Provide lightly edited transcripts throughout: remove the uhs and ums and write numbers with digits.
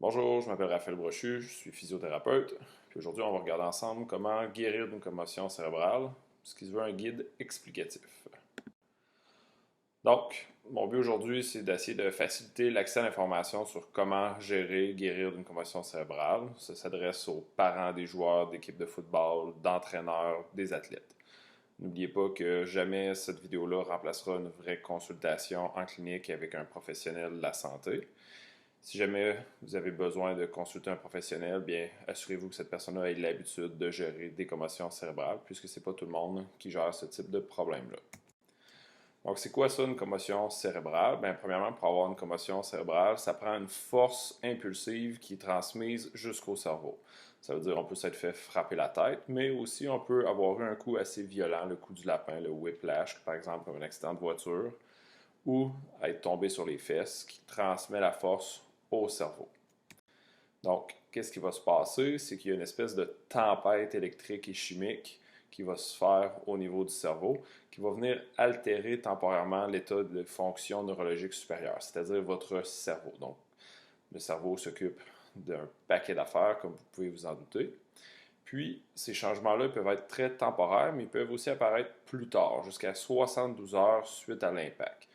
Bonjour, je m'appelle Raphaël Brochu, je suis physiothérapeute. Puis aujourd'hui, on va regarder ensemble comment guérir d'une commotion cérébrale, ce qui se veut un guide explicatif. Donc, mon but aujourd'hui, c'est d'essayer de faciliter l'accès à l'information sur comment gérer, guérir d'une commotion cérébrale. Ça s'adresse aux parents des joueurs d'équipes de football, d'entraîneurs, des athlètes. N'oubliez pas que jamais cette vidéo-là remplacera une vraie consultation en clinique avec un professionnel de la santé. Si jamais vous avez besoin de consulter un professionnel, bien, assurez-vous que cette personne-là ait l'habitude de gérer des commotions cérébrales, puisque ce n'est pas tout le monde qui gère ce type de problème-là. Donc, c'est quoi ça, une commotion cérébrale? Bien, premièrement, pour avoir une commotion cérébrale, ça prend une force impulsive qui est transmise jusqu'au cerveau. Ça veut dire qu'on peut s'être fait frapper la tête, mais aussi on peut avoir eu un coup assez violent, le coup du lapin, le whiplash, par exemple, comme un accident de voiture, ou être tombé sur les fesses, qui transmet la force au cerveau. Donc, qu'est-ce qui va se passer? C'est qu'il y a une espèce de tempête électrique et chimique qui va se faire au niveau du cerveau, qui va venir altérer temporairement l'état de fonction neurologique supérieure, c'est-à-dire votre cerveau. Donc, le cerveau s'occupe d'un paquet d'affaires, comme vous pouvez vous en douter. Puis, ces changements-là peuvent être très temporaires, mais ils peuvent aussi apparaître plus tard, jusqu'à 72 heures suite à l'impact.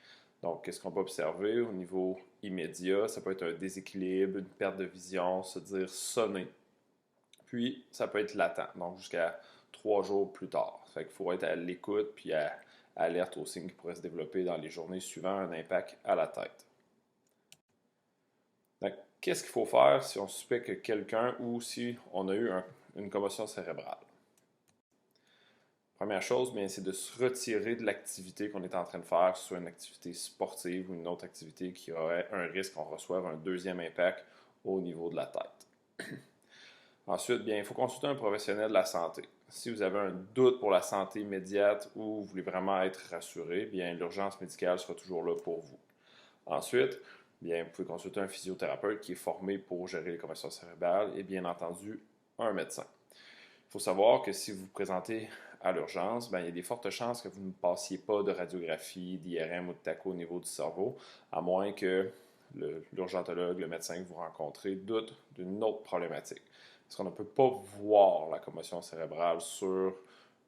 Donc, qu'est-ce qu'on peut observer au niveau immédiat? Ça peut être un déséquilibre, une perte de vision, se dire sonner. Puis, ça peut être latent, donc jusqu'à 3 jours plus tard. Fait qu'il faut être à l'écoute puis alerte aux signes qui pourraient se développer dans les journées suivant un impact à la tête. Donc, qu'est-ce qu'il faut faire si on suspecte que quelqu'un ou si on a eu une commotion cérébrale? Première chose, bien, c'est de se retirer de l'activité qu'on est en train de faire, soit une activité sportive ou une autre activité qui aurait un risque qu'on reçoive un deuxième impact au niveau de la tête. Ensuite, bien, il faut consulter un professionnel de la santé. Si vous avez un doute pour la santé immédiate ou vous voulez vraiment être rassuré, bien, l'urgence médicale sera toujours là pour vous. Ensuite, bien, vous pouvez consulter un physiothérapeute qui est formé pour gérer les commotions cérébrales et bien entendu un médecin. Il faut savoir que si vous vous présentez à l'urgence, bien, il y a des fortes chances que vous ne passiez pas de radiographie, d'IRM ou de TACO au niveau du cerveau, à moins que l'urgentologue, le médecin que vous rencontrez, doute d'une autre problématique. Parce qu'on ne peut pas voir la commotion cérébrale sur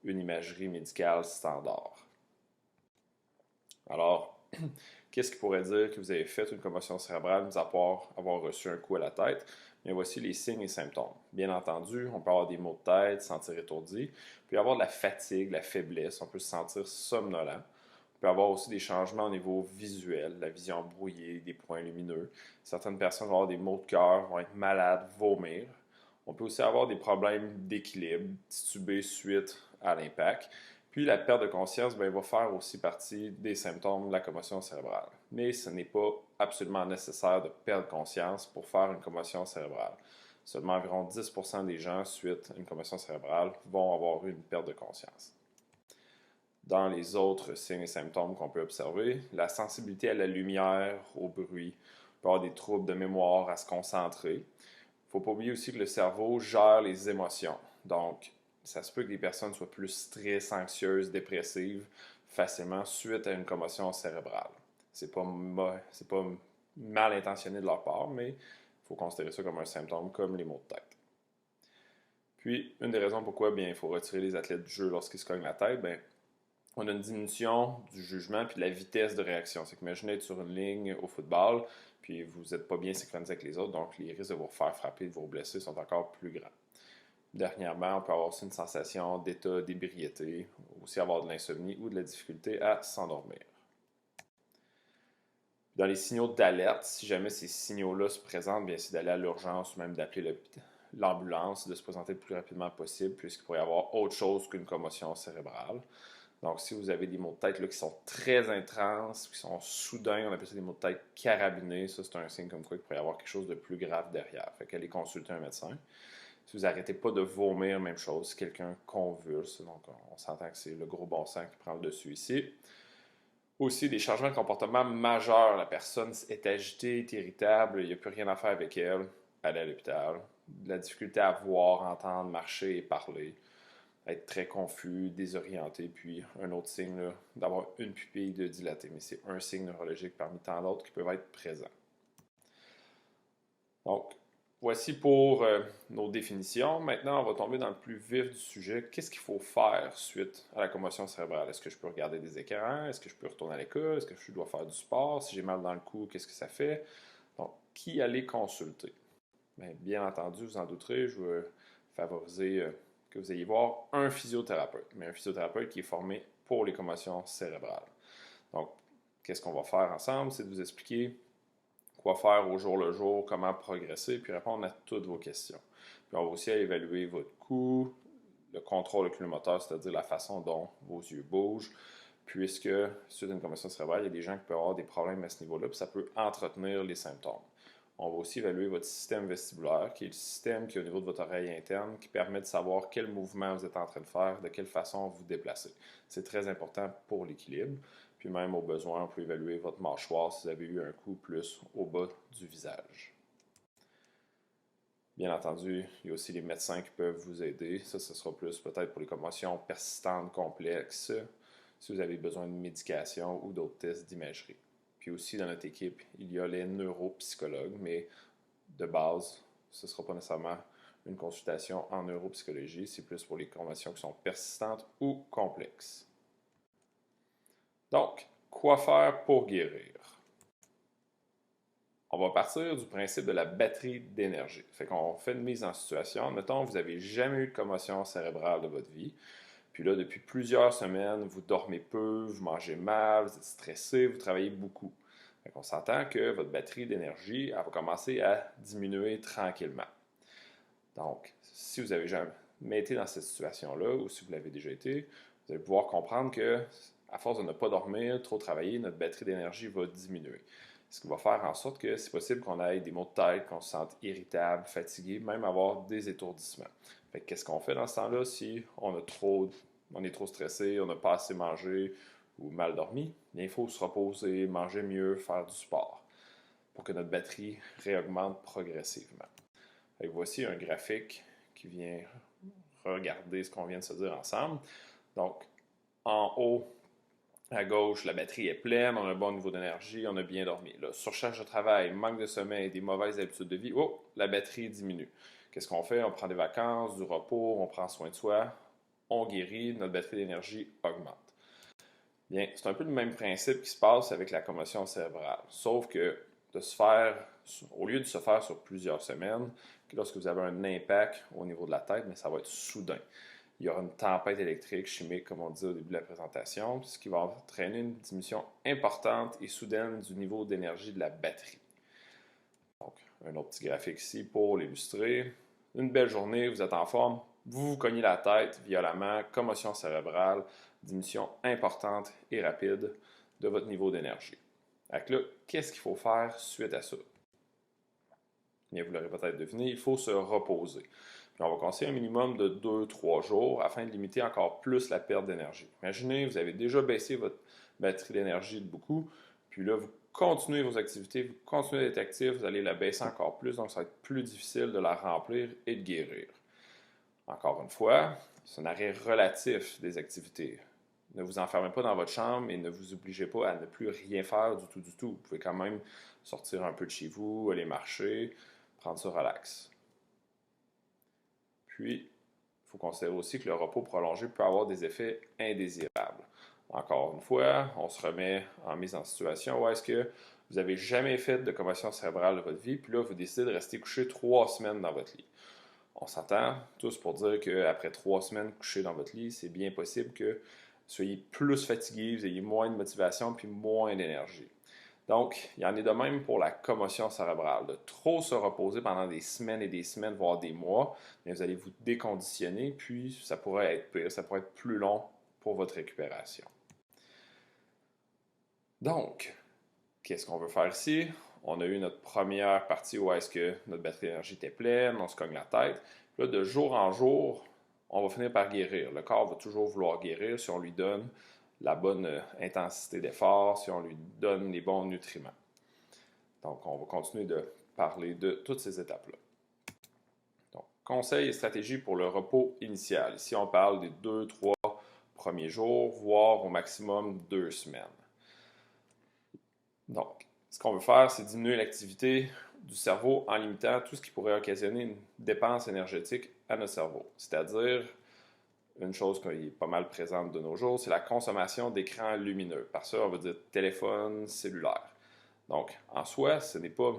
une imagerie médicale standard. Alors, qu'est-ce qui pourrait dire que vous avez fait une commotion cérébrale, mis à part avoir reçu un coup à la tête? Bien, voici les signes et symptômes. Bien entendu, on peut avoir des maux de tête, se sentir étourdi, il peut y avoir de la fatigue, de la faiblesse, on peut se sentir somnolent. On peut avoir aussi des changements au niveau visuel, la vision brouillée, des points lumineux. Certaines personnes vont avoir des maux de cœur, vont être malades, vomir. On peut aussi avoir des problèmes d'équilibre, tituber suite à l'impact. Puis la perte de conscience va faire aussi partie des symptômes de la commotion cérébrale. Mais ce n'est pas absolument nécessaire de perdre conscience pour faire une commotion cérébrale. Seulement environ 10% des gens, suite à une commotion cérébrale, vont avoir eu une perte de conscience. Dans les autres signes et symptômes qu'on peut observer, la sensibilité à la lumière, au bruit, on peut avoir des troubles de mémoire, à se concentrer. Il ne faut pas oublier aussi que le cerveau gère les émotions. Donc, ça se peut que les personnes soient plus stressées, anxieuses, dépressives facilement suite à une commotion cérébrale. C'est pas mal intentionné de leur part, mais il faut considérer ça comme un symptôme, comme les maux de tête. Puis, une des raisons pourquoi bien, il faut retirer les athlètes du jeu lorsqu'ils se cognent la tête, bien, on a une diminution du jugement puis de la vitesse de réaction. C'est qu'imaginez être sur une ligne au football, puis vous n'êtes pas bien synchronisé avec les autres, donc les risques de vous faire frapper, de vous blesser sont encore plus grands. Dernièrement, on peut avoir aussi une sensation d'état d'ébriété, aussi avoir de l'insomnie ou de la difficulté à s'endormir. Dans les signaux d'alerte, si jamais ces signaux-là se présentent, bien c'est d'aller à l'urgence ou même d'appeler l'ambulance, de se présenter le plus rapidement possible, puisqu'il pourrait y avoir autre chose qu'une commotion cérébrale. Donc, si vous avez des maux de tête là, qui sont très intenses, qui sont soudains, on appelle ça des maux de tête carabinés, ça c'est un signe comme quoi il pourrait y avoir quelque chose de plus grave derrière. Fait qu'allez consulter un médecin. Si vous n'arrêtez pas de vomir, même chose, si quelqu'un convulse, donc on s'entend que c'est le gros bon sens qui prend le dessus ici. Aussi, des changements de comportement majeurs. La personne est agitée, est irritable, il n'y a plus rien à faire avec elle, aller à l'hôpital. De la difficulté à voir, entendre, marcher et parler. Être très confus, désorienté, puis un autre signe, d'avoir une pupille de dilatée. Mais c'est un signe neurologique parmi tant d'autres qui peuvent être présents. Donc, voici pour nos définitions. Maintenant, on va tomber dans le plus vif du sujet. Qu'est-ce qu'il faut faire suite à la commotion cérébrale? Est-ce que je peux regarder des écrans? Est-ce que je peux retourner à l'école? Est-ce que je dois faire du sport? Si j'ai mal dans le cou, qu'est-ce que ça fait? Donc, qui aller consulter? Bien entendu, vous en douterez, je veux favoriser que vous ayez voir un physiothérapeute, mais un physiothérapeute qui est formé pour les commotions cérébrales. Donc, qu'est-ce qu'on va faire ensemble? C'est de vous expliquer quoi faire au jour le jour, comment progresser, puis répondre à toutes vos questions. Puis on va aussi évaluer votre cou, le contrôle oculomoteur, c'est-à-dire la façon dont vos yeux bougent, puisque suite à une commotion cérébrale, il y a des gens qui peuvent avoir des problèmes à ce niveau-là, puis ça peut entretenir les symptômes. On va aussi évaluer votre système vestibulaire, qui est le système qui est au niveau de votre oreille interne, qui permet de savoir quel mouvement vous êtes en train de faire, de quelle façon vous déplacez. C'est très important pour l'équilibre. Puis même au besoin, on peut évaluer votre mâchoire si vous avez eu un coup plus au bas du visage. Bien entendu, il y a aussi les médecins qui peuvent vous aider. Ça, ce sera plus peut-être pour les commotions persistantes, complexes, si vous avez besoin de médication ou d'autres tests d'imagerie. Puis aussi, dans notre équipe, il y a les neuropsychologues, mais de base, ce ne sera pas nécessairement une consultation en neuropsychologie, c'est plus pour les commotions qui sont persistantes ou complexes. Donc, quoi faire pour guérir? On va partir du principe de la batterie d'énergie. Fait qu'on fait une mise en situation. Mettons, vous n'avez jamais eu de commotion cérébrale de votre vie. Puis là, depuis plusieurs semaines, vous dormez peu, vous mangez mal, vous êtes stressé, vous travaillez beaucoup. Fait qu'on s'entend que votre batterie d'énergie, elle va commencer à diminuer tranquillement. Donc, si vous avez jamais été dans cette situation-là, ou si vous l'avez déjà été, vous allez pouvoir comprendre que, à force de ne pas dormir, trop travailler, notre batterie d'énergie va diminuer. Ce qui va faire en sorte que c'est possible qu'on ait des maux de tête, qu'on se sente irritable, fatigué, même avoir des étourdissements. Fait que qu'est-ce qu'on fait dans ce temps-là si on est trop stressé, on n'a pas assez mangé ou mal dormi? Bien, il faut se reposer, manger mieux, faire du sport pour que notre batterie réaugmente progressivement. Fait que voici un graphique qui vient regarder ce qu'on vient de se dire ensemble. Donc, en haut, à gauche, la batterie est pleine, on a un bon niveau d'énergie, on a bien dormi. Là, surcharge de travail, manque de sommeil, des mauvaises habitudes de vie, la batterie diminue. Qu'est-ce qu'on fait? On prend des vacances, du repos, on prend soin de soi, on guérit, notre batterie d'énergie augmente. Bien, c'est un peu le même principe qui se passe avec la commotion cérébrale, sauf que au lieu de se faire sur plusieurs semaines, lorsque vous avez un impact au niveau de la tête, mais ça va être soudain. Il y aura une tempête électrique, chimique, comme on dit au début de la présentation, ce qui va entraîner une diminution importante et soudaine du niveau d'énergie de la batterie. Donc, un autre petit graphique ici pour l'illustrer. Une belle journée, vous êtes en forme, vous vous cognez la tête violemment, commotion cérébrale, diminution importante et rapide de votre niveau d'énergie. Donc là, qu'est-ce qu'il faut faire suite à ça? Bien, vous l'aurez peut-être deviné, il faut se reposer. Puis on va conseiller un minimum de 2-3 jours afin de limiter encore plus la perte d'énergie. Imaginez, vous avez déjà baissé votre batterie d'énergie de beaucoup, puis là, vous continuez vos activités, vous continuez d'être actif, vous allez la baisser encore plus, donc ça va être plus difficile de la remplir et de guérir. Encore une fois, c'est un arrêt relatif des activités. Ne vous enfermez pas dans votre chambre et ne vous obligez pas à ne plus rien faire du tout, du tout. Vous pouvez quand même sortir un peu de chez vous, aller marcher, prendre ça relax. Puis, il faut considérer aussi que le repos prolongé peut avoir des effets indésirables. Encore une fois, on se remet en mise en situation où est-ce que vous n'avez jamais fait de commotion cérébrale de votre vie, puis là, vous décidez de rester couché 3 semaines dans votre lit. On s'entend tous pour dire qu'après 3 semaines couché dans votre lit, c'est bien possible que vous soyez plus fatigué, vous ayez moins de motivation puis moins d'énergie. Donc, il y en est de même pour la commotion cérébrale. De trop se reposer pendant des semaines et des semaines, voire des mois, bien, vous allez vous déconditionner, puis ça pourrait être pire, ça pourrait être plus long pour votre récupération. Donc, qu'est-ce qu'on veut faire ici? On a eu notre première partie où est-ce que notre batterie d'énergie était pleine, on se cogne la tête. Puis là, de jour en jour, on va finir par guérir. Le corps va toujours vouloir guérir si on lui donne la bonne intensité d'effort, si on lui donne les bons nutriments. Donc, on va continuer de parler de toutes ces étapes-là. Donc, conseils et stratégies pour le repos initial. Ici, on parle des 2-3 premiers jours, voire au maximum 2 semaines. Donc, ce qu'on veut faire, c'est diminuer l'activité du cerveau en limitant tout ce qui pourrait occasionner une dépense énergétique à notre cerveau. C'est-à-dire, une chose qui est pas mal présente de nos jours, c'est la consommation d'écrans lumineux. Par ça, on va dire téléphone, cellulaire. Donc, en soi, ce n'est pas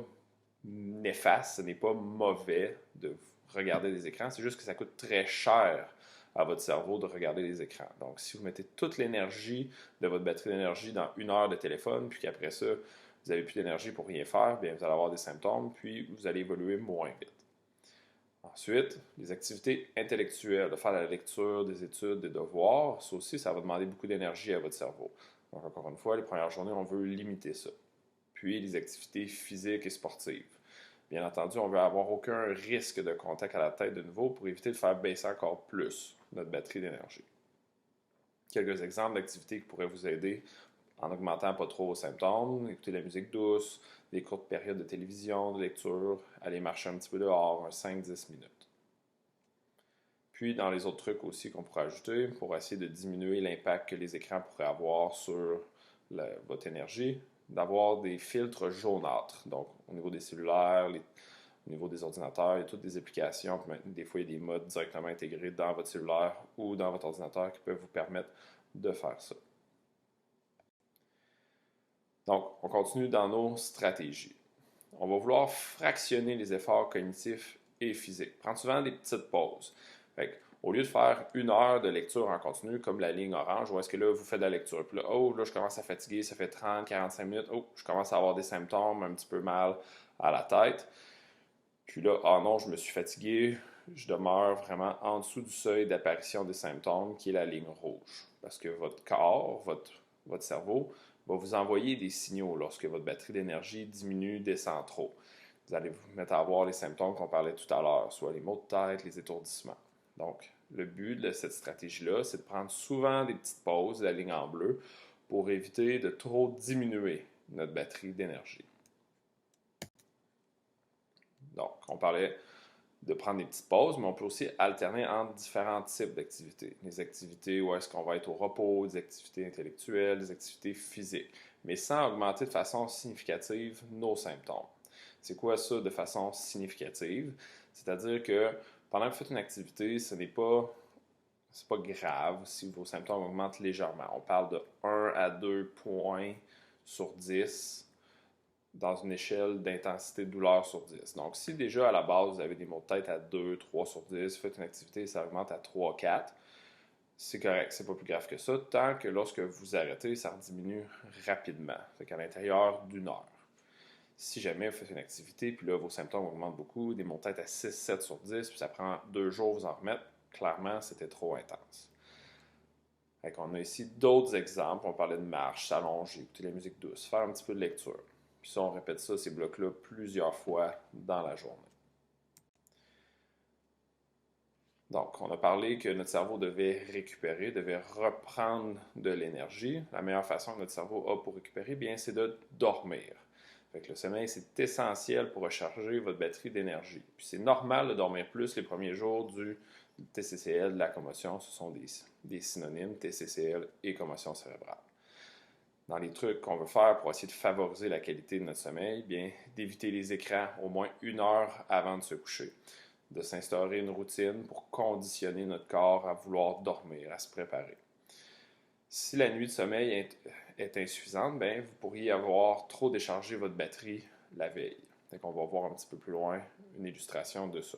néfaste, ce n'est pas mauvais de regarder des écrans, c'est juste que ça coûte très cher à votre cerveau de regarder les écrans. Donc, si vous mettez toute l'énergie de votre batterie d'énergie dans 1 heure de téléphone, puis qu'après ça, vous n'avez plus d'énergie pour rien faire, bien, vous allez avoir des symptômes, puis vous allez évoluer moins vite. Ensuite, les activités intellectuelles, de faire la lecture, des études, des devoirs, ça aussi, ça va demander beaucoup d'énergie à votre cerveau. Donc, encore une fois, les premières journées, on veut limiter ça. Puis, les activités physiques et sportives. Bien entendu, on ne veut avoir aucun risque de contact à la tête de nouveau pour éviter de faire baisser encore plus notre batterie d'énergie. Quelques exemples d'activités qui pourraient vous aider en augmentant pas trop vos symptômes, écouter de la musique douce, des courtes périodes de télévision, de lecture, aller marcher un petit peu dehors, 5-10 minutes. Puis, dans les autres trucs aussi qu'on pourrait ajouter pour essayer de diminuer l'impact que les écrans pourraient avoir sur votre énergie, d'avoir des filtres jaunâtres. Donc, au niveau des cellulaires, au niveau des ordinateurs, il y a toutes des applications. Puis des fois, il y a des modes directement intégrés dans votre cellulaire ou dans votre ordinateur qui peuvent vous permettre de faire ça. Donc, on continue dans nos stratégies. On va vouloir fractionner les efforts cognitifs et physiques. Prendre souvent des petites pauses. Au lieu de faire 1 heure de lecture en continu, comme la ligne orange, où est-ce que là, vous faites de la lecture. Puis là, là, je commence à fatiguer, ça fait 30-45 minutes. Je commence à avoir des symptômes, un petit peu mal à la tête. Puis là, non, je me suis fatigué. Je demeure vraiment en dessous du seuil d'apparition des symptômes, qui est la ligne rouge. Parce que votre corps, votre cerveau, va vous envoyer des signaux lorsque votre batterie d'énergie diminue, descend trop. Vous allez vous mettre à avoir les symptômes qu'on parlait tout à l'heure, soit les maux de tête, les étourdissements. Donc, le but de cette stratégie-là, c'est de prendre souvent des petites pauses de la ligne en bleu pour éviter de trop diminuer notre batterie d'énergie. Donc, on parlait de prendre des petites pauses, mais on peut aussi alterner entre différents types d'activités. Des activités où est-ce qu'on va être au repos, des activités intellectuelles, des activités physiques, mais sans augmenter de façon significative nos symptômes. C'est quoi ça de façon significative? C'est-à-dire que pendant que vous faites une activité, c'est pas grave si vos symptômes augmentent légèrement. On parle de 1 à 2 points sur 10 dans une échelle d'intensité de douleur sur 10. Donc, si déjà à la base, vous avez des maux de tête à 2, 3 sur 10, faites une activité et ça augmente à 3, 4, c'est correct, c'est pas plus grave que ça, tant que lorsque vous arrêtez, ça diminue rapidement, fait qu'à l'intérieur d'1 heure. Si jamais vous faites une activité, puis là, vos symptômes augmentent beaucoup, des maux de tête à 6, 7 sur 10, puis ça prend 2 jours vous en remettre, clairement, c'était trop intense. Fait qu'on a ici d'autres exemples. On parlait de marche, s'allonger, écouter de la musique douce, faire un petit peu de lecture. Puis ça, on répète ça, ces blocs-là, plusieurs fois dans la journée. Donc, on a parlé que notre cerveau devait récupérer, devait reprendre de l'énergie. La meilleure façon que notre cerveau a pour récupérer, bien, c'est de dormir. Fait que le sommeil, c'est essentiel pour recharger votre batterie d'énergie. Puis c'est normal de dormir plus les premiers jours du TCCL, de la commotion. Ce sont des synonymes, TCCL et commotion cérébrale. Dans les trucs qu'on veut faire pour essayer de favoriser la qualité de notre sommeil, bien, d'éviter les écrans au moins 1 heure avant de se coucher. De s'instaurer une routine pour conditionner notre corps à vouloir dormir, à se préparer. Si la nuit de sommeil est insuffisante, bien, vous pourriez avoir trop déchargé votre batterie la veille. Donc, on va voir un petit peu plus loin une illustration de ça.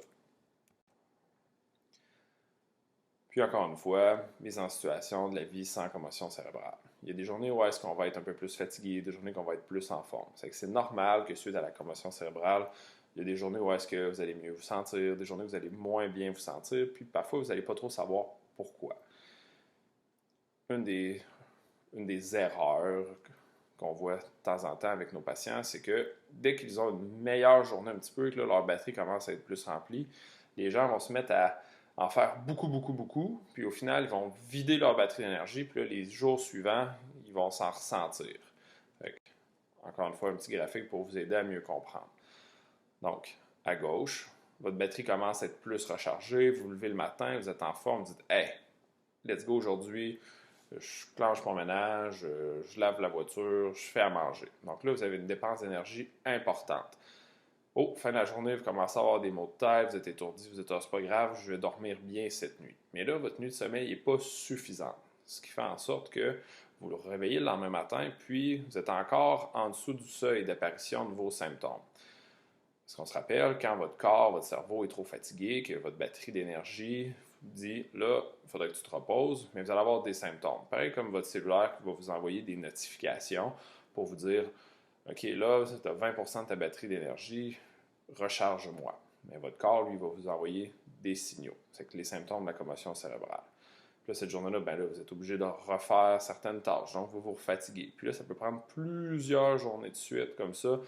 Puis encore une fois, mise en situation de la vie sans commotion cérébrale. Il y a des journées où est-ce qu'on va être un peu plus fatigué, des journées qu'on va être plus en forme. C'est normal que suite à la commotion cérébrale, il y a des journées où est-ce que vous allez mieux vous sentir, des journées où vous allez moins bien vous sentir, puis parfois vous n'allez pas trop savoir pourquoi. Une des erreurs qu'on voit de temps en temps avec nos patients, c'est que dès qu'ils ont une meilleure journée un petit peu, que là, leur batterie commence à être plus remplie, les gens vont se mettre à en faire beaucoup, beaucoup, beaucoup, puis au final, ils vont vider leur batterie d'énergie, puis là, les jours suivants, ils vont s'en ressentir. Encore une fois, un petit graphique pour vous aider à mieux comprendre. Donc, à gauche, votre batterie commence à être plus rechargée, vous vous levez le matin, vous êtes en forme, vous dites « Hey, let's go aujourd'hui, je planche mon ménage, je lave la voiture, je fais à manger. » Donc là, vous avez une dépense d'énergie importante. Oh, fin de la journée, vous commencez à avoir des maux de tête, vous êtes étourdi, vous êtes c'est pas grave, je vais dormir bien cette nuit. Mais là, votre nuit de sommeil n'est pas suffisante. Ce qui fait en sorte que vous le réveillez le lendemain matin, puis vous êtes encore en dessous du seuil d'apparition de vos symptômes. Parce qu'on se rappelle, quand votre corps, votre cerveau est trop fatigué, que votre batterie d'énergie vous dit là, il faudrait que tu te reposes, mais vous allez avoir des symptômes. Pareil comme votre cellulaire qui va vous envoyer des notifications pour vous dire OK, là, tu as 20% de ta batterie d'énergie, recharge-moi. Mais votre corps, lui, va vous envoyer des signaux. C'est que les symptômes de la commotion cérébrale. Puis là, cette journée-là, ben là, vous êtes obligé de refaire certaines tâches. Donc, vous vous fatiguez. Puis là, ça peut prendre plusieurs journées de suite, comme ça,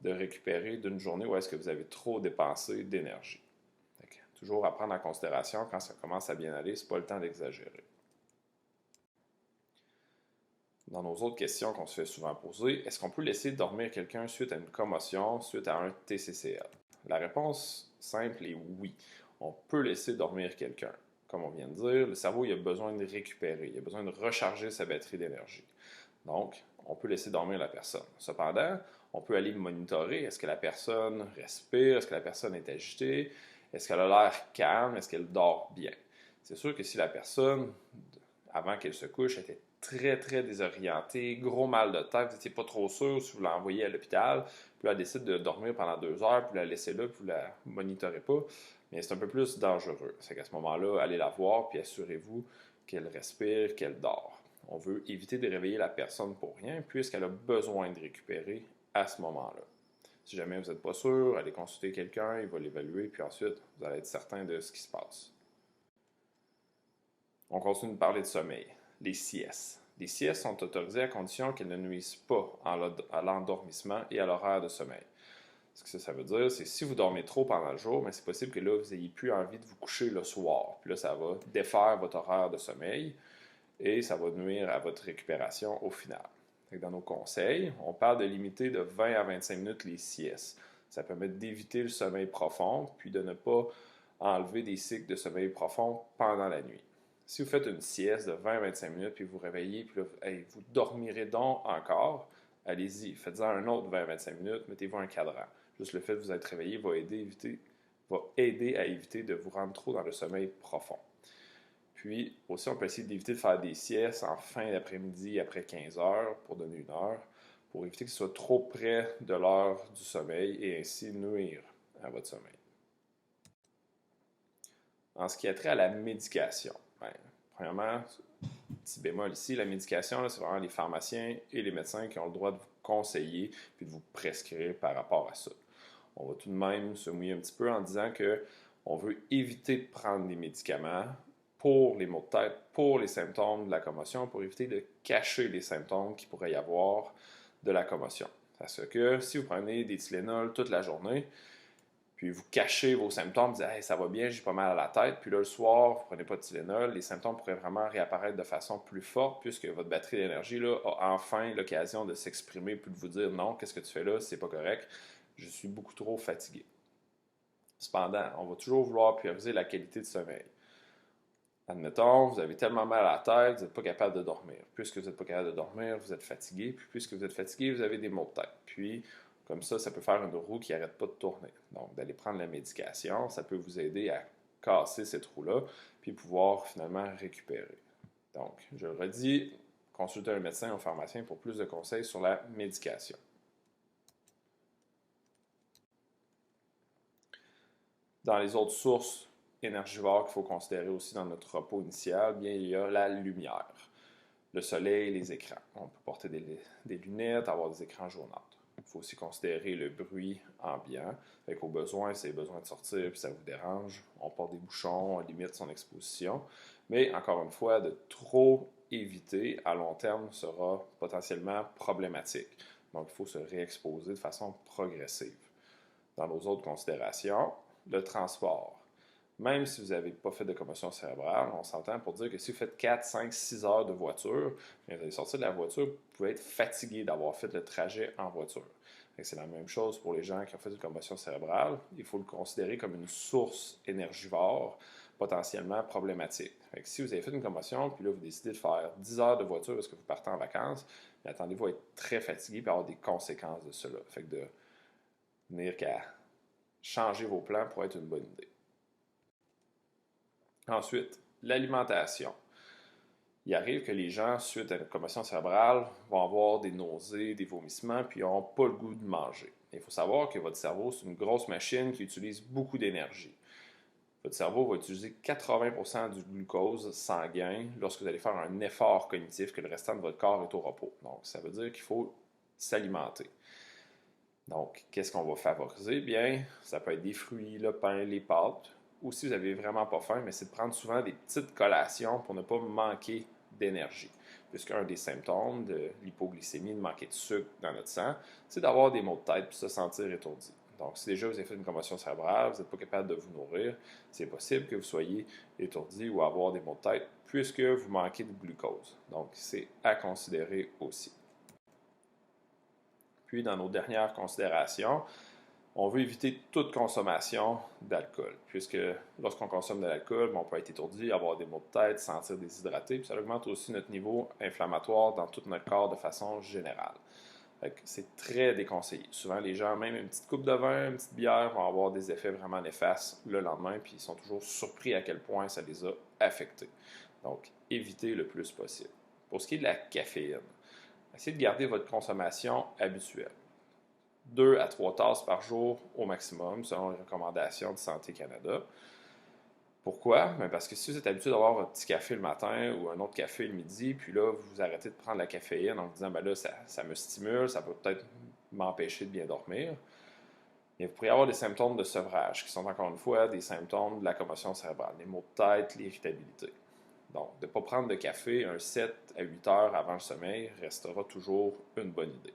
de récupérer d'une journée où est-ce que vous avez trop dépensé d'énergie. Toujours à prendre en considération quand ça commence à bien aller, c'est pas le temps d'exagérer. Dans nos autres questions qu'on se fait souvent poser, est-ce qu'on peut laisser dormir quelqu'un suite à une commotion, suite à un TCCL? La réponse simple est oui. On peut laisser dormir quelqu'un. Comme on vient de dire, le cerveau il a besoin de récupérer, il a besoin de recharger sa batterie d'énergie. Donc, on peut laisser dormir la personne. Cependant, on peut aller monitorer. Est-ce que la personne respire? Est-ce que la personne est agitée? Est-ce qu'elle a l'air calme? Est-ce qu'elle dort bien? C'est sûr que si la personne, avant qu'elle se couche, était très, très désorientée, gros mal de tête, vous n'étiez pas trop sûr si vous l'envoyez à l'hôpital, puis elle décide de dormir pendant 2 heures, puis la laissez là, puis vous ne la monitorez pas, mais c'est un peu plus dangereux. C'est qu'à ce moment-là, allez la voir, puis assurez-vous qu'elle respire, qu'elle dort. On veut éviter de réveiller la personne pour rien, puisqu'elle a besoin de récupérer à ce moment-là. Si jamais vous n'êtes pas sûr, allez consulter quelqu'un, il va l'évaluer, puis ensuite, vous allez être certain de ce qui se passe. On continue de parler de sommeil. Les siestes. Les siestes sont autorisées à condition qu'elles ne nuisent pas à l'endormissement et à l'horaire de sommeil. Ce que ça veut dire, c'est que si vous dormez trop pendant le jour, c'est possible que là, vous n'ayez plus envie de vous coucher le soir. Puis là, ça va défaire votre horaire de sommeil et ça va nuire à votre récupération au final. Dans nos conseils, on parle de limiter de 20 à 25 minutes les siestes. Ça permet d'éviter le sommeil profond, puis de ne pas enlever des cycles de sommeil profond pendant la nuit. Si vous faites une sieste de 20 à 25 minutes, puis vous réveillez, puis là, hey, vous dormirez donc encore, allez-y, faites-en un autre 20 à 25 minutes, mettez-vous un cadran. Juste le fait de vous être réveillé va aider à éviter de vous rendre trop dans le sommeil profond. Puis aussi, on peut essayer d'éviter de faire des siestes en fin d'après-midi après 15 heures pour donner une heure, pour éviter que ce soit trop près de l'heure du sommeil et ainsi nuire à votre sommeil. En ce qui a trait à la médication, premièrement, petit bémol ici, la médication, c'est vraiment les pharmaciens et les médecins qui ont le droit de vous conseiller puis de vous prescrire par rapport à ça. On va tout de même se mouiller un petit peu en disant qu'on veut éviter de prendre des médicaments pour les maux de tête, pour les symptômes de la commotion, pour éviter de cacher les symptômes qu'il pourrait y avoir de la commotion. Parce que si vous prenez des Tylenol toute la journée, puis vous cachez vos symptômes, vous dites hey, ça va bien, j'ai pas mal à la tête, puis là le soir, vous ne prenez pas de Tylenol, les symptômes pourraient vraiment réapparaître de façon plus forte puisque votre batterie d'énergie là, a enfin l'occasion de s'exprimer puis de vous dire non, qu'est-ce que tu fais là, c'est pas correct, je suis beaucoup trop fatigué. Cependant, on va toujours vouloir prioriser la qualité de sommeil. Admettons, vous avez tellement mal à la tête, vous n'êtes pas capable de dormir. Puisque vous n'êtes pas capable de dormir, vous êtes fatigué. Puis puisque vous êtes fatigué, vous avez des maux de tête. Puis, comme ça peut faire une roue qui n'arrête pas de tourner. Donc, d'aller prendre la médication, ça peut vous aider à casser cette roue-là, puis pouvoir finalement récupérer. Donc, je le redis, consultez un médecin ou un pharmacien pour plus de conseils sur la médication. Dans les autres sources énergivores qu'il faut considérer aussi dans notre repos initial, bien, il y a la lumière, le soleil, les écrans. On peut porter des lunettes, avoir des écrans jaunâtres. Il faut aussi considérer le bruit ambiant. Au besoin, si vous avez besoin de sortir et ça vous dérange, on porte des bouchons, on limite son exposition. Mais encore une fois, de trop éviter à long terme sera potentiellement problématique. Donc, il faut se réexposer de façon progressive. Dans nos autres considérations, le transport. Même si vous n'avez pas fait de commotion cérébrale, on s'entend pour dire que si vous faites 4, 5, 6 heures de voiture, vous allez sortir de la voiture, vous pouvez être fatigué d'avoir fait le trajet en voiture. C'est la même chose pour les gens qui ont fait une commotion cérébrale. Il faut le considérer comme une source énergivore potentiellement problématique. Si vous avez fait une commotion, puis là vous décidez de faire 10 heures de voiture parce que vous partez en vacances, attendez-vous à être très fatigué et avoir des conséquences de cela. De venir qu'à changer vos plans pourrait être une bonne idée. Ensuite, l'alimentation. Il arrive que les gens, suite à une commotion cérébrale, vont avoir des nausées, des vomissements, puis ils n'auront pas le goût de manger. Il faut savoir que votre cerveau, c'est une grosse machine qui utilise beaucoup d'énergie. Votre cerveau va utiliser 80% du glucose sanguin lorsque vous allez faire un effort cognitif que le restant de votre corps est au repos. Donc, ça veut dire qu'il faut s'alimenter. Donc, qu'est-ce qu'on va favoriser? Bien, ça peut être des fruits, le pain, les pâtes. Ou si vous n'avez vraiment pas faim, mais c'est de prendre souvent des petites collations pour ne pas manquer d'énergie. Puisqu'un des symptômes de l'hypoglycémie, de manquer de sucre dans notre sang, c'est d'avoir des maux de tête et se sentir étourdi. Donc, si déjà vous avez fait une commotion cérébrale, vous n'êtes pas capable de vous nourrir, c'est possible que vous soyez étourdi ou avoir des maux de tête puisque vous manquez de glucose. Donc, c'est à considérer aussi. Puis, dans nos dernières considérations, on veut éviter toute consommation d'alcool, puisque lorsqu'on consomme de l'alcool, on peut être étourdi, avoir des maux de tête, se sentir déshydraté, puis ça augmente aussi notre niveau inflammatoire dans tout notre corps de façon générale. C'est très déconseillé. Souvent, les gens, même une petite coupe de vin, une petite bière, vont avoir des effets vraiment néfastes le lendemain, puis ils sont toujours surpris à quel point ça les a affectés. Donc, évitez le plus possible. Pour ce qui est de la caféine, essayez de garder votre consommation habituelle. 2 à 3 tasses par jour au maximum, selon les recommandations de Santé Canada. Pourquoi? Bien parce que si vous êtes habitué d'avoir votre petit café le matin ou un autre café le midi, puis là, vous arrêtez de prendre la caféine en vous disant, ben là, ça me stimule, ça peut peut-être m'empêcher de bien dormir. Et vous pourriez avoir des symptômes de sevrage, qui sont encore une fois des symptômes de la commotion cérébrale, les maux de tête, l'irritabilité. Donc, de ne pas prendre de café 7 à 8 heures avant le sommeil restera toujours une bonne idée.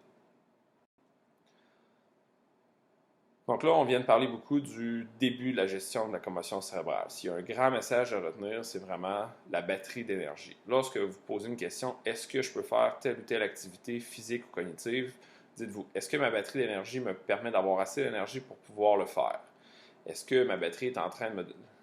Donc là, on vient de parler beaucoup du début de la gestion de la commotion cérébrale. S'il y a un grand message à retenir, c'est vraiment la batterie d'énergie. Lorsque vous posez une question, est-ce que je peux faire telle ou telle activité physique ou cognitive, dites-vous, est-ce que ma batterie d'énergie me permet d'avoir assez d'énergie pour pouvoir le faire? Est-ce que ma batterie est en train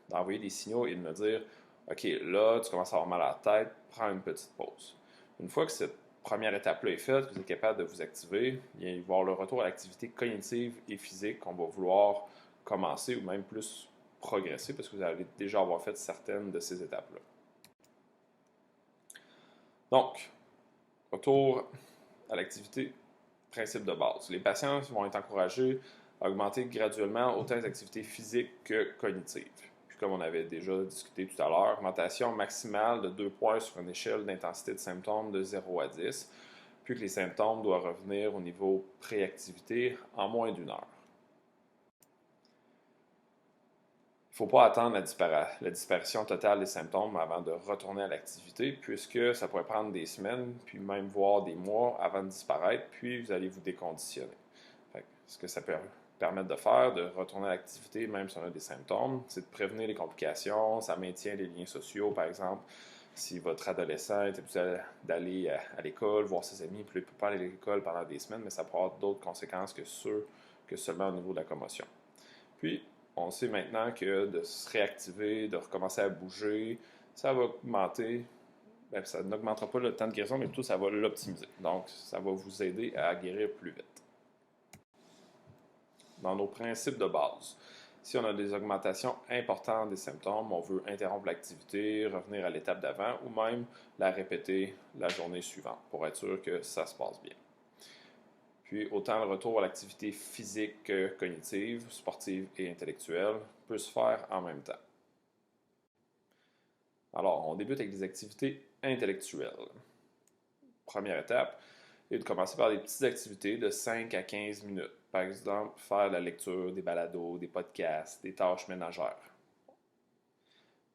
d'envoyer des signaux et de me dire, OK, là, tu commences à avoir mal à la tête, prends une petite pause. Une fois que cette première étape-là est faite, vous êtes capable de vous activer, il va y avoir le retour à l'activité cognitive et physique qu'on va vouloir commencer ou même plus progresser parce que vous allez déjà avoir fait certaines de ces étapes-là. Donc, retour à l'activité, principe de base. Les patients vont être encouragés à augmenter graduellement autant les activités physiques que cognitives. Puis comme on avait déjà discuté tout à l'heure, augmentation maximale de 2 points sur une échelle d'intensité de symptômes de 0 à 10, puis que les symptômes doivent revenir au niveau préactivité en moins d'1 heure. Il ne faut pas attendre la disparition totale des symptômes avant de retourner à l'activité, puisque ça pourrait prendre des semaines, puis même voire des mois avant de disparaître, puis vous allez vous déconditionner. Ce que ça peut permettre de faire, de retourner à l'activité, même si on a des symptômes, c'est de prévenir les complications, ça maintient les liens sociaux, par exemple. Si votre adolescent est habitué d'aller à l'école, voir ses amis, puis il ne peut pas aller à l'école pendant des semaines, mais ça peut avoir d'autres conséquences que seulement au niveau de la commotion. Puis, on sait maintenant que de se réactiver, de recommencer à bouger, ça va augmenter, bien, ça n'augmentera pas le temps de guérison, mais plutôt ça va l'optimiser. Donc, ça va vous aider à guérir plus vite. Dans nos principes de base, si on a des augmentations importantes des symptômes, on veut interrompre l'activité, revenir à l'étape d'avant ou même la répéter la journée suivante pour être sûr que ça se passe bien. Puis, autant le retour à l'activité physique que cognitive, sportive et intellectuelle peut se faire en même temps. Alors, on débute avec des activités intellectuelles. Première étape est de commencer par des petites activités de 5 à 15 minutes. Par exemple, faire de la lecture, des balados, des podcasts, des tâches ménagères.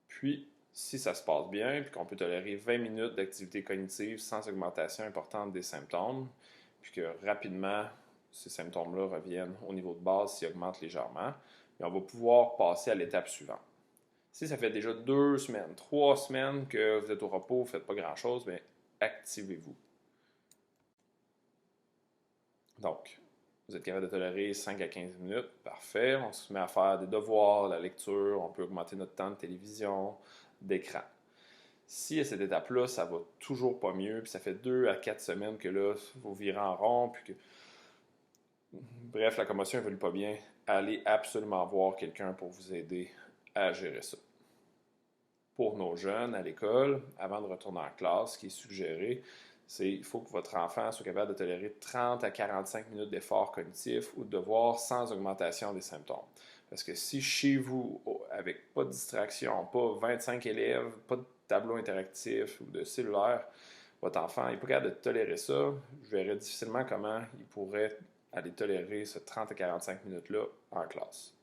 Puis, si ça se passe bien, puis qu'on peut tolérer 20 minutes d'activité cognitive sans augmentation importante des symptômes, puis que rapidement, ces symptômes-là reviennent au niveau de base s'ils augmentent légèrement, et on va pouvoir passer à l'étape suivante. Si ça fait déjà 2 semaines, 3 semaines que vous êtes au repos, vous ne faites pas grand-chose, bien, activez-vous. Donc, vous êtes capable de tolérer 5 à 15 minutes, parfait. On se met à faire des devoirs, la lecture, on peut augmenter notre temps de télévision, d'écran. Si à cette étape-là, ça va toujours pas mieux, puis ça fait 2 à 4 semaines que là, vous virez en rond, puis que bref, la commotion ne évolue pas bien, allez absolument voir quelqu'un pour vous aider à gérer ça. Pour nos jeunes à l'école, avant de retourner en classe, ce qui est suggéré, c'est qu'il faut que votre enfant soit capable de tolérer 30 à 45 minutes d'effort cognitif ou de devoir sans augmentation des symptômes. Parce que si chez vous, avec pas de distraction, pas 25 élèves, pas de tableau interactif ou de cellulaire, votre enfant n'est pas capable de tolérer ça, je verrais difficilement comment il pourrait aller tolérer ce 30 à 45 minutes-là en classe.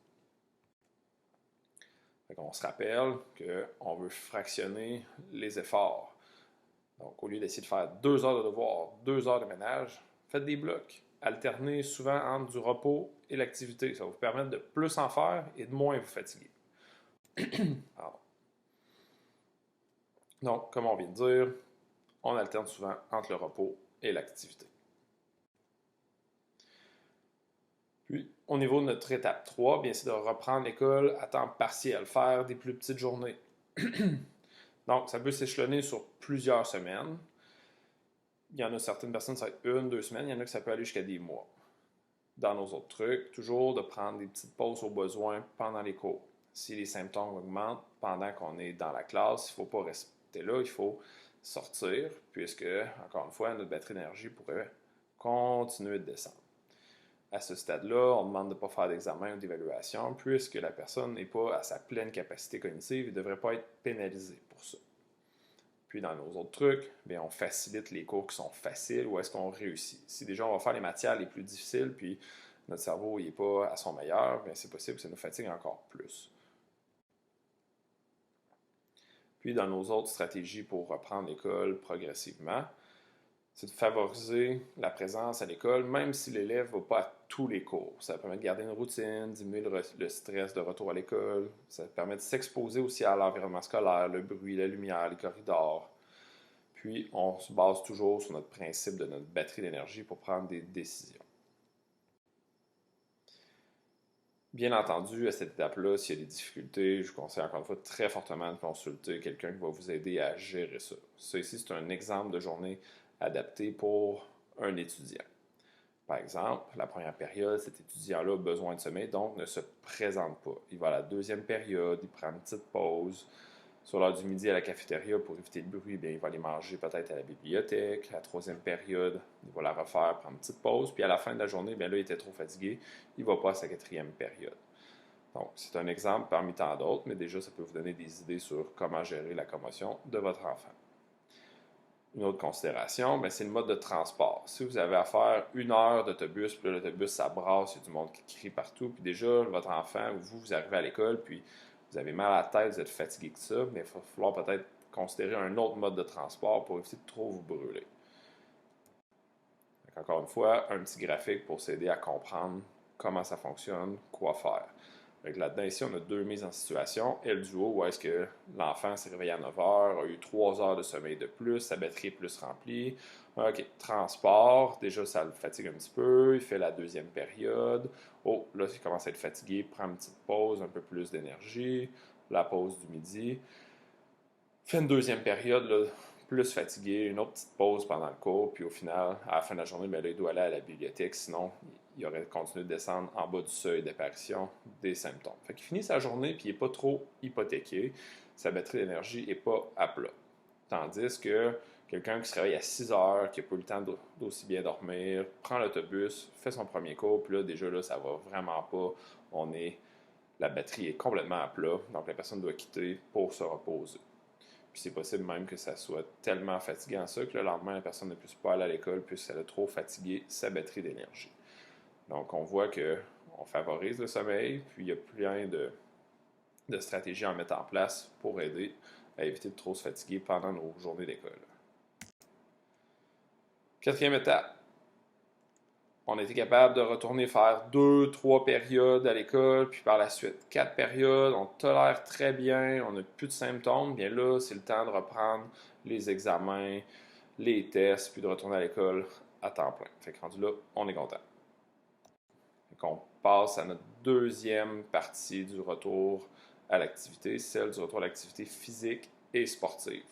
On se rappelle qu'on veut fractionner les efforts. Donc, au lieu d'essayer de faire 2 heures de devoir, 2 heures de ménage, faites des blocs. Alternez souvent entre du repos et l'activité. Ça va vous permettre de plus en faire et de moins vous fatiguer. Donc, comme on vient de dire, on alterne souvent entre le repos et l'activité. Puis, au niveau de notre étape 3, bien, c'est de reprendre l'école à temps partiel, faire des plus petites journées. Donc, ça peut s'échelonner sur plusieurs semaines. Il y en a certaines personnes, ça va être 1-2 semaines. Il y en a que ça peut aller jusqu'à des mois. Dans nos autres trucs, toujours de prendre des petites pauses au besoin pendant les cours. Si les symptômes augmentent pendant qu'on est dans la classe, il ne faut pas rester là, il faut sortir, puisque, encore une fois, notre batterie d'énergie pourrait continuer de descendre. À ce stade-là, on demande de ne pas faire d'examen ou d'évaluation, puisque la personne n'est pas à sa pleine capacité cognitive et ne devrait pas être pénalisée pour ça. Puis dans nos autres trucs, bien, on facilite les cours qui sont faciles ou est-ce qu'on réussit. Si déjà on va faire les matières les plus difficiles, puis notre cerveau n'est pas à son meilleur, bien, c'est possible que ça nous fatigue encore plus. Puis dans nos autres stratégies pour reprendre l'école progressivement, c'est de favoriser la présence à l'école, même si l'élève ne va pas à tous les cours. Ça permet de garder une routine, diminuer le stress de retour à l'école. Ça permet de s'exposer aussi à l'environnement scolaire, le bruit, la lumière, les corridors. Puis, on se base toujours sur notre principe de notre batterie d'énergie pour prendre des décisions. Bien entendu, à cette étape-là, s'il y a des difficultés, je vous conseille encore une fois très fortement de consulter quelqu'un qui va vous aider à gérer ça. Ça ici, c'est un exemple de journée adaptée pour un étudiant. Par exemple, la première période, cet étudiant-là a besoin de sommeil, donc ne se présente pas. Il va à la deuxième période, il prend une petite pause. Sur l'heure du midi à la cafétéria, pour éviter le bruit, bien, il va aller manger peut-être à la bibliothèque. La troisième période, il va la refaire, prendre une petite pause. Puis à la fin de la journée, bien là, il était trop fatigué. Il ne va pas à sa quatrième période. Donc, c'est un exemple parmi tant d'autres, mais déjà, ça peut vous donner des idées sur comment gérer la commotion de votre enfant. Une autre considération, bien, c'est le mode de transport. Si vous avez à faire 1 heure d'autobus, puis l'autobus, ça brasse, il y a du monde qui crie partout, puis déjà, votre enfant ou vous arrivez à l'école, puis vous avez mal à la tête, vous êtes fatigué que ça, mais il va falloir peut-être considérer un autre mode de transport pour éviter de trop vous brûler. Donc, encore une fois, un petit graphique pour s'aider à comprendre comment ça fonctionne, quoi faire. Là-dedans, ici, on a 2 mises en situation. Et le duo, où est-ce que l'enfant s'est réveillé à 9 heures, a eu 3 heures de sommeil de plus, sa batterie est plus remplie. OK, transport, déjà, ça le fatigue un petit peu. Il fait la deuxième période. Oh, là, il commence à être fatigué, prend une petite pause, un peu plus d'énergie. La pause du midi. Fait une deuxième période, là, plus fatigué, une autre petite pause pendant le cours, puis au final, à la fin de la journée, bien là, il doit aller à la bibliothèque, sinon il aurait continué de descendre en bas du seuil d'apparition des symptômes. Fait qu'il finit sa journée, puis il n'est pas trop hypothéqué, sa batterie d'énergie n'est pas à plat. Tandis que quelqu'un qui se réveille à 6 heures, qui n'a pas eu le temps d'aussi bien dormir, prend l'autobus, fait son premier cours, puis là, déjà, là, ça va vraiment pas. La batterie est complètement à plat, donc la personne doit quitter pour se reposer. Puis c'est possible même que ça soit tellement fatigant ça que le lendemain, la personne ne puisse pas aller à l'école puisqu'elle a trop fatigué sa batterie d'énergie. Donc, on voit qu'on favorise le sommeil, puis il y a plein de stratégies à mettre en place pour aider à éviter de trop se fatiguer pendant nos journées d'école. Quatrième étape, on a été capable de retourner faire 2-3 périodes à l'école, puis par la suite 4 périodes, on tolère très bien, on n'a plus de symptômes. Bien là, c'est le temps de reprendre les examens, les tests, puis de retourner à l'école à temps plein. Fait que rendu là, on est content. Fait qu'on passe à notre deuxième partie du retour à l'activité, celle du retour à l'activité physique et sportive.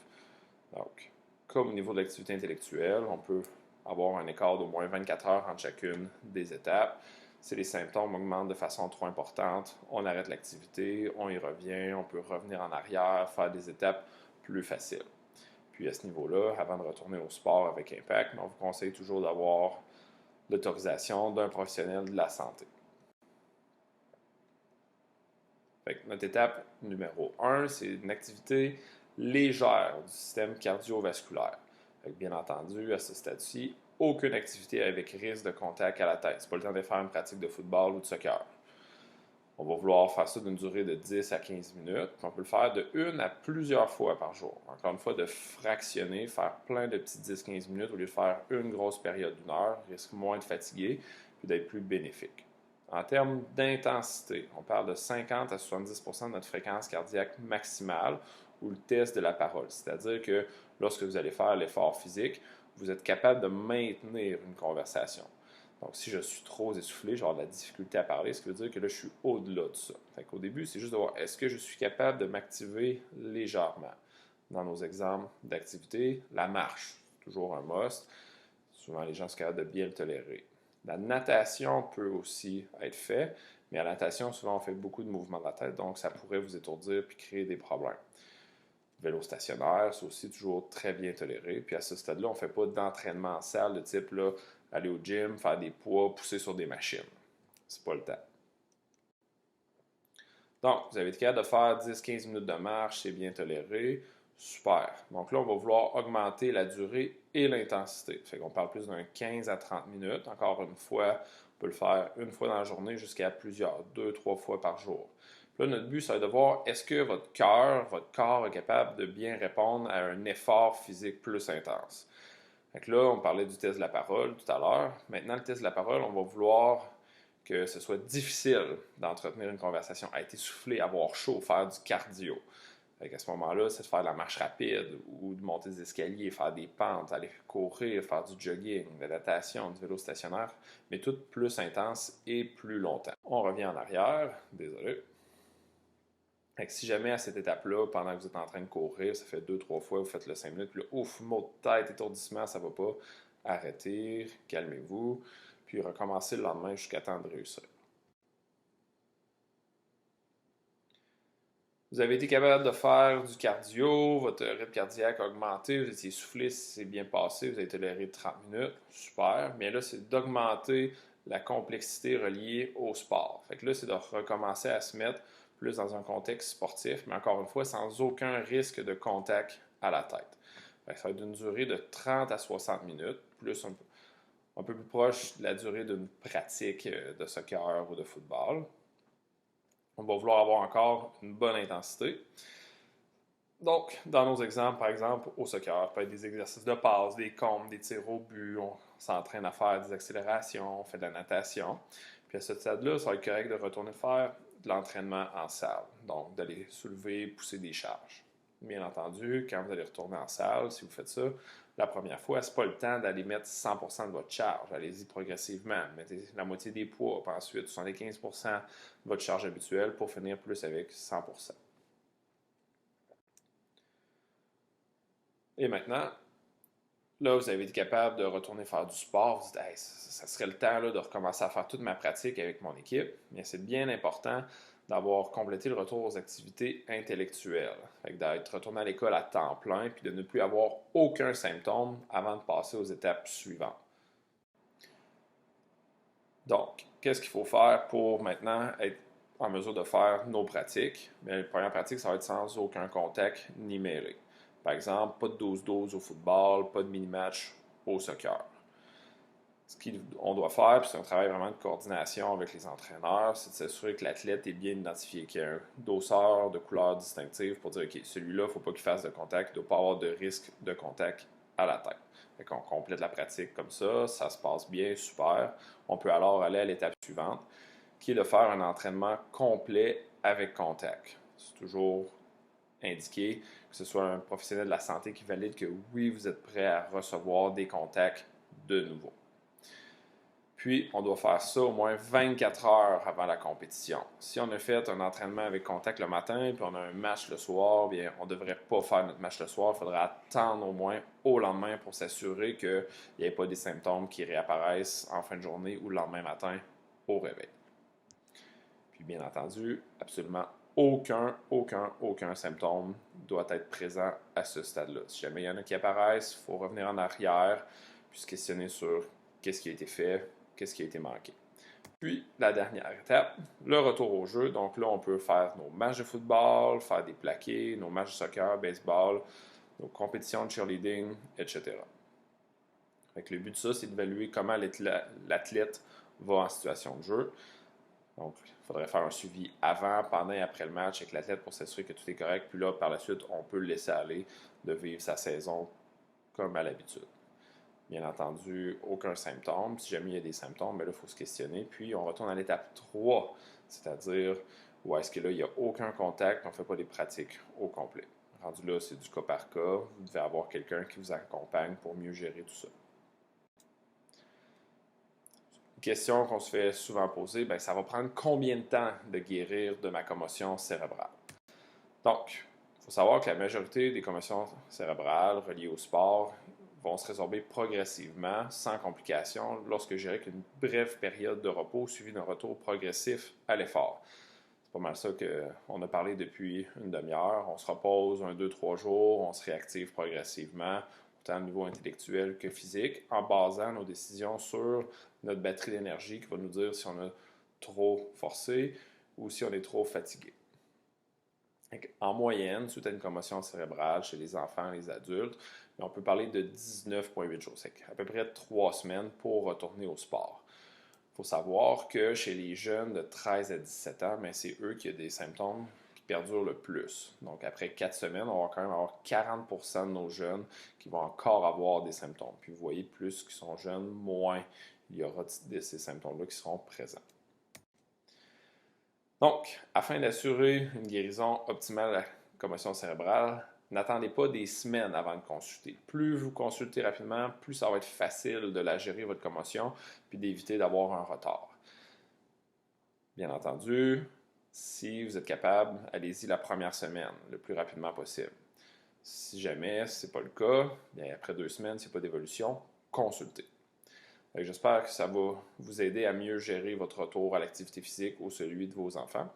Donc, comme au niveau de l'activité intellectuelle, on peut avoir un écart d'au moins 24 heures entre chacune des étapes. Si les symptômes augmentent de façon trop importante, on arrête l'activité, on y revient, on peut revenir en arrière, faire des étapes plus faciles. Puis à ce niveau-là, avant de retourner au sport avec impact, on vous conseille toujours d'avoir l'autorisation d'un professionnel de la santé. Fait que notre étape numéro 1, c'est une activité légère du système cardiovasculaire. Fait que bien entendu, à ce stade-ci, aucune activité avec risque de contact à la tête. C'est pas le temps de faire une pratique de football ou de soccer. On va vouloir faire ça d'une durée de 10 à 15 minutes. Puis on peut le faire de une à plusieurs fois par jour. Encore une fois, de fractionner, faire plein de petits 10-15 minutes au lieu de faire une grosse période d'une heure, risque moins de fatiguer puis d'être plus bénéfique. En termes d'intensité, on parle de 50 à 70 de notre fréquence cardiaque maximale ou le test de la parole. C'est-à-dire que lorsque vous allez faire l'effort physique, vous êtes capable de maintenir une conversation. Donc, si je suis trop essoufflé, j'ai de la difficulté à parler, ce qui veut dire que là, je suis au-delà de ça. Au début, c'est juste de voir, est-ce que je suis capable de m'activer légèrement? Dans nos exemples d'activité, la marche, c'est toujours un must. Souvent, les gens sont capables de bien le tolérer. La natation peut aussi être faite, mais à la natation, souvent, on fait beaucoup de mouvements de la tête, donc ça pourrait vous étourdir puis créer des problèmes. Vélo stationnaire, c'est aussi toujours très bien toléré. Puis à ce stade-là, on ne fait pas d'entraînement en salle de type là, aller au gym, faire des poids, pousser sur des machines. C'est pas le temps. Donc, vous avez été capable de faire 10-15 minutes de marche, c'est bien toléré. Super. Donc là, on va vouloir augmenter la durée et l'intensité. Fait qu'on parle plus d'un 15 à 30 minutes. Encore une fois, on peut le faire une fois dans la journée jusqu'à plusieurs, 2-3 fois par jour. Là, notre but, c'est de voir est-ce que votre corps est capable de bien répondre à un effort physique plus intense. Donc là, on parlait du test de la parole tout à l'heure. Maintenant, le test de la parole, on va vouloir que ce soit difficile d'entretenir une conversation, à être essoufflé, avoir chaud, faire du cardio. À ce moment-là, c'est de faire de la marche rapide ou de monter des escaliers, faire des pentes, aller courir, faire du jogging, de la natation, du vélo stationnaire, mais tout plus intense et plus longtemps. On revient en arrière, désolé. Si jamais à cette étape-là, pendant que vous êtes en train de courir, ça fait 2-3 fois, vous faites le 5 minutes, puis là, ouf, mot de tête, étourdissement, ça va pas. Arrêtez, calmez-vous, puis recommencez le lendemain jusqu'à temps de réussir. Vous avez été capable de faire du cardio, votre rythme cardiaque a augmenté, vous étiez essoufflé, c'est bien passé, vous avez toléré 30 minutes, super. Mais là, c'est d'augmenter la complexité reliée au sport. Fait que là, c'est de recommencer à se mettre plus dans un contexte sportif, mais encore une fois, sans aucun risque de contact à la tête. Fait que ça va être d'une durée de 30 à 60 minutes, plus un peu plus proche de la durée d'une pratique de soccer ou de football. On va vouloir avoir encore une bonne intensité. Donc, dans nos exemples, par exemple, au soccer, ça peut être des exercices de passe, des comptes, des tirs au but, on s'entraîne à faire des accélérations, on fait de la natation. Puis à ce stade-là, ça va être correct de retourner faire de l'entraînement en salle. Donc, d'aller soulever, pousser des charges. Bien entendu, quand vous allez retourner en salle, si vous faites ça la première fois, ce n'est pas le temps d'aller mettre 100% de votre charge. Allez-y progressivement. Mettez la moitié des poids, puis ensuite 75% de votre charge habituelle pour finir plus avec 100%. Et maintenant, là, vous avez été capable de retourner faire du sport. Vous dites, hey, ça serait le temps là, de recommencer à faire toute ma pratique avec mon équipe. Mais c'est bien important d'avoir complété le retour aux activités intellectuelles. D'être retourné à l'école à temps plein, puis de ne plus avoir aucun symptôme avant de passer aux étapes suivantes. Donc, qu'est-ce qu'il faut faire pour maintenant être en mesure de faire nos pratiques? Bien, la première pratique, ça va être sans aucun contact ni mêlé. Par exemple, pas de 12-12 au football, pas de mini-match au soccer. Ce qu'on doit faire, puis c'est un travail vraiment de coordination avec les entraîneurs, c'est de s'assurer que l'athlète est bien identifié, qu'il y a un dosseur de couleur distinctive pour dire, OK, celui-là, il ne faut pas qu'il fasse de contact, il ne doit pas avoir de risque de contact à la tête. Fait qu'on complète la pratique comme ça se passe bien, super. On peut alors aller à l'étape suivante, qui est de faire un entraînement complet avec contact. C'est toujours indiqué que ce soit un professionnel de la santé qui valide que oui, vous êtes prêt à recevoir des contacts de nouveau. Puis, on doit faire ça au moins 24 heures avant la compétition. Si on a fait un entraînement avec contact le matin, puis on a un match le soir, bien, on ne devrait pas faire notre match le soir. Il faudra attendre au moins au lendemain pour s'assurer qu'il n'y ait pas des symptômes qui réapparaissent en fin de journée ou le lendemain matin au réveil. Puis bien entendu, absolument aucun symptôme doit être présent à ce stade-là. Si jamais il y en a qui apparaissent, il faut revenir en arrière puis se questionner sur qu'est-ce qui a été fait, qu'est-ce qui a été manqué. Puis, la dernière étape, le retour au jeu. Donc là, on peut faire nos matchs de football, faire des plaqués, nos matchs de soccer, baseball, nos compétitions de cheerleading, etc. Fait que le but de ça, c'est d'évaluer comment l'athlète va en situation de jeu. Donc, il faudrait faire un suivi avant, pendant et après le match avec l'athlète pour s'assurer que tout est correct. Puis là, par la suite, on peut le laisser aller de vivre sa saison comme à l'habitude. Bien entendu, aucun symptôme. Si jamais il y a des symptômes, bien là, il faut se questionner. Puis, on retourne à l'étape 3, c'est-à-dire où est-ce que là, il n'y a aucun contact, on ne fait pas des pratiques au complet. Rendu là, c'est du cas par cas. Vous devez avoir quelqu'un qui vous accompagne pour mieux gérer tout ça. Une question qu'on se fait souvent poser, bien, ça va prendre combien de temps de guérir de ma commotion cérébrale? Donc, il faut savoir que la majorité des commotions cérébrales reliées au sport vont se résorber progressivement, sans complications, lorsque j'irai qu'une brève période de repos suivie d'un retour progressif à l'effort. C'est pas mal ça qu'on a parlé depuis une demi-heure. On se repose 1, 2, 3 jours, on se réactive progressivement, autant au niveau intellectuel que physique, en basant nos décisions sur notre batterie d'énergie qui va nous dire si on a trop forcé ou si on est trop fatigué. En moyenne, suite à une commotion cérébrale chez les enfants et les adultes, on peut parler de 19,8 jours. C'est à peu près 3 semaines pour retourner au sport. Il faut savoir que chez les jeunes de 13 à 17 ans, c'est eux qui ont des symptômes qui perdurent le plus. Donc, après 4 semaines, on va quand même avoir 40% de nos jeunes qui vont encore avoir des symptômes. Puis, vous voyez, plus qu'ils sont jeunes, moins il y aura de ces symptômes-là qui seront présents. Donc, afin d'assurer une guérison optimale de la commotion cérébrale, n'attendez pas des semaines avant de consulter. Plus vous consultez rapidement, plus ça va être facile de la gérer, votre commotion, puis d'éviter d'avoir un retard. Bien entendu, si vous êtes capable, allez-y la première semaine, le plus rapidement possible. Si jamais ce n'est pas le cas, bien après 2 semaines, s'il n'y a pas d'évolution, consultez. J'espère que ça va vous aider à mieux gérer votre retour à l'activité physique ou celui de vos enfants.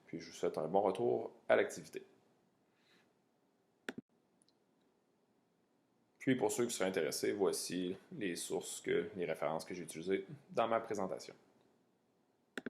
Puis je vous souhaite un bon retour à l'activité. Puis pour ceux qui seraient intéressés, voici les références que j'ai utilisées dans ma présentation.